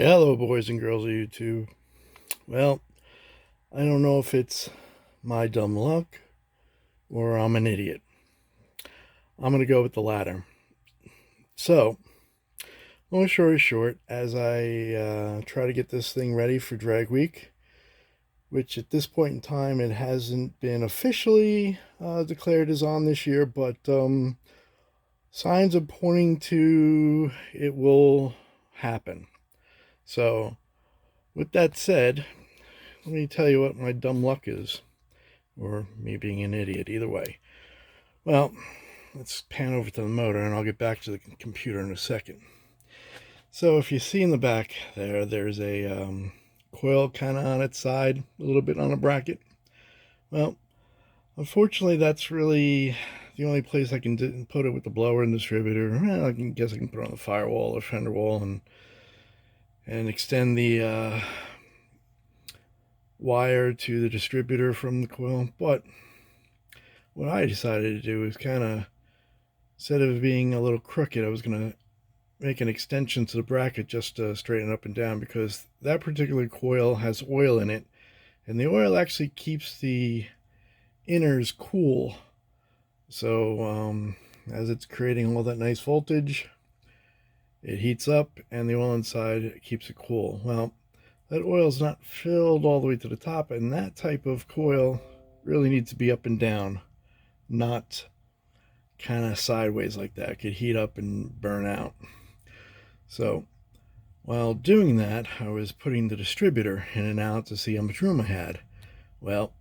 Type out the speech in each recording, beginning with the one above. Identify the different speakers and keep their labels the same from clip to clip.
Speaker 1: Hello, boys and girls of YouTube. Well, I don't know if it's my dumb luck or I'm an idiot. I'm going to go with the latter. So, long story short, as I try to get this thing ready for Drag Week, which at this point in time it hasn't been officially declared as on this year, but signs are pointing to it will happen. So, with that said, let me tell you what my dumb luck is. Or me being an idiot, either way. Well, let's pan over to the motor and I'll get back to the computer in a second. So if you see in the back there, there's a coil kind of on its side, a little bit on a bracket. Well, unfortunately, that's really the only place I can put it with the blower and distributor. Well, I guess I can put it on the firewall or fender wall and extend the wire to the distributor from the coil. But what I decided to do is kind of, instead of being a little crooked, I was going to make an extension to the bracket just to straighten up and down, because that particular coil has oil in it, and the oil actually keeps the inners cool. So as it's creating all that nice voltage, it heats up and the oil inside keeps it cool. Well, that oil's not filled all the way to the top, and that type of coil really needs to be up and down, not kind of sideways like that. It could heat up and burn out. So while doing that, I was putting the distributor in and out to see how much room I had. Well,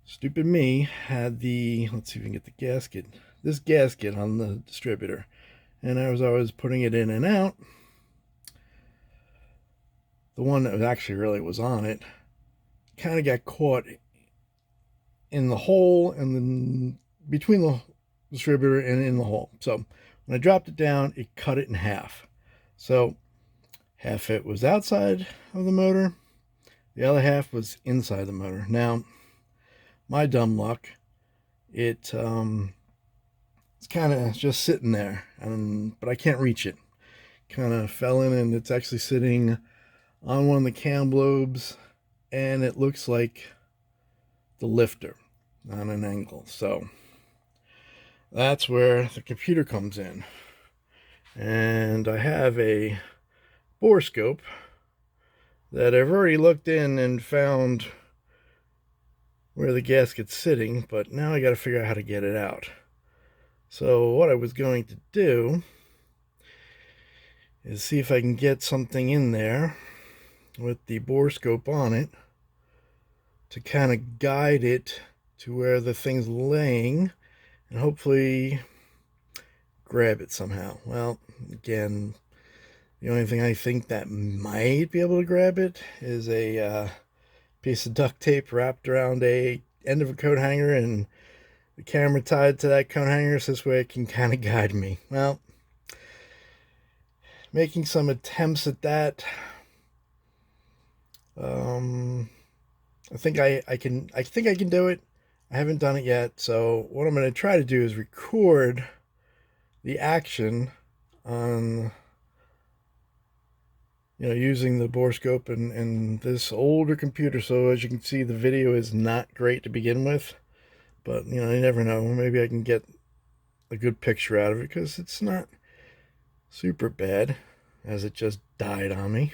Speaker 1: stupid me had the, let's see if we can get the this gasket on the distributor. And as I was putting it in and out, the one that actually really was on it kind of got caught in the hole and then between the distributor and in the hole. So when I dropped it down, it cut it in half. So half it was outside of the motor, the other half was inside the motor. Now, my dumb luck, it's kind of just sitting there, but I can't reach it. Kind of fell in, and it's actually sitting on one of the cam lobes, and it looks like the lifter on an angle. So that's where the computer comes in. And I have a borescope that I've already looked in and found where the gasket's sitting, but now I got to figure out how to get it out. So what I was going to do is see if I can get something in there with the borescope on it to kind of guide it to where the thing's laying and hopefully grab it somehow. Well, again, the only thing I think that might be able to grab it is a piece of duct tape wrapped around a end of a coat hanger and the camera tied to that coat hanger, so this way it can kind of guide me. Well, making some attempts at that. I think I can do it. I haven't done it yet, so what I'm going to try to do is record the action on, using the borescope and this older computer. So as you can see, the video is not great to begin with, but you never know, maybe I can get a good picture out of it, because it's not super bad as it just died on me.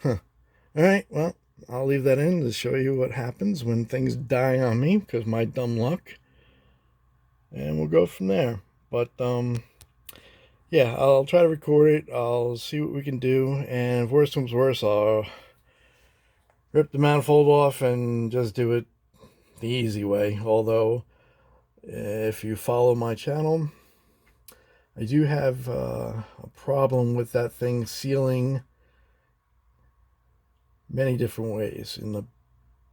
Speaker 1: All right, well, I'll leave that in to show you what happens when things die on me, because my dumb luck, and we'll go from there. But yeah, I'll try to record it. I'll see what we can do, and if worse comes worse, I'll rip the manifold off and just do it the easy way. Although, if you follow my channel, I do have a problem with that thing sealing many different ways. In the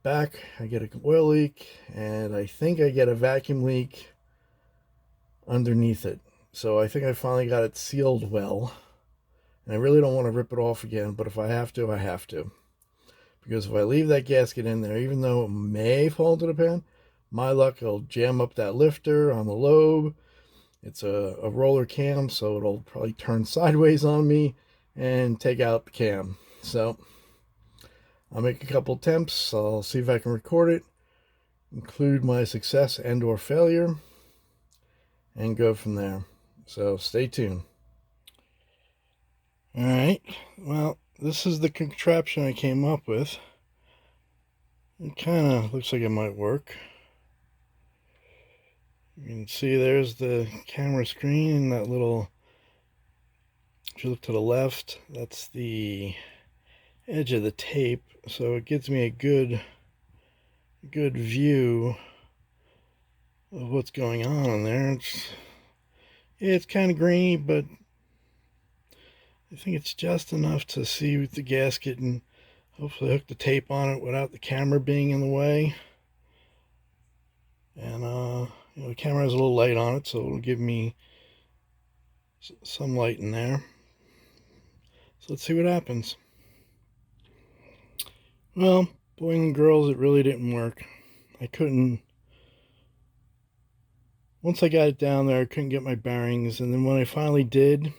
Speaker 1: back, I get an oil leak, and I think I get a vacuum leak underneath it. So I think I finally got it sealed well, and I really don't want to rip it off again, but if I have to, I have to. Because if I leave that gasket in there, even though it may fall into the pan, my luck, it'll jam up that lifter on the lobe. It's a roller cam, so it'll probably turn sideways on me, and take out the cam. So I'll make a couple attempts. I'll see if I can record it, include my success and or failure, and go from there. So stay tuned. Alright, well, this is the contraption I came up with. It kind of looks like it might work. You can see there's the camera screen and that little, if you look to the left, that's the edge of the tape, so it gives me a good view of what's going on there. It's kind of grainy, but I think it's just enough to see with the gasket and hopefully hook the tape on it without the camera being in the way. And you know, the camera has a little light on it, so it'll give me some light in there. So let's see what happens. Well, boys and girls, it really didn't work. I couldn't, once I got it down there, I couldn't get my bearings, and then when I finally did,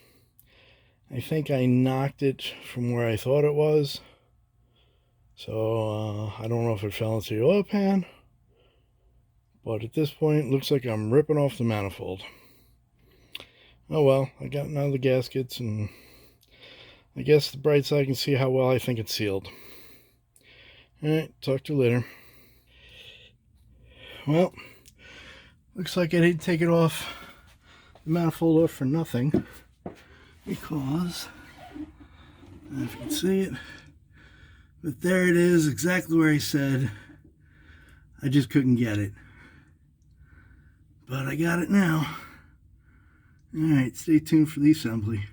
Speaker 1: I think I knocked it from where I thought it was. So I don't know if it fell into the oil pan, but at this point it looks like I'm ripping off the manifold. Oh well, I got out of the gaskets, and I guess the bright side can see how well I think it's sealed. Alright, talk to you later. Well, looks like I didn't take it off, the manifold off for nothing, because, I don't know if you can see it, but there it is, exactly where he said. I just couldn't get it. But I got it now. Alright, stay tuned for the assembly.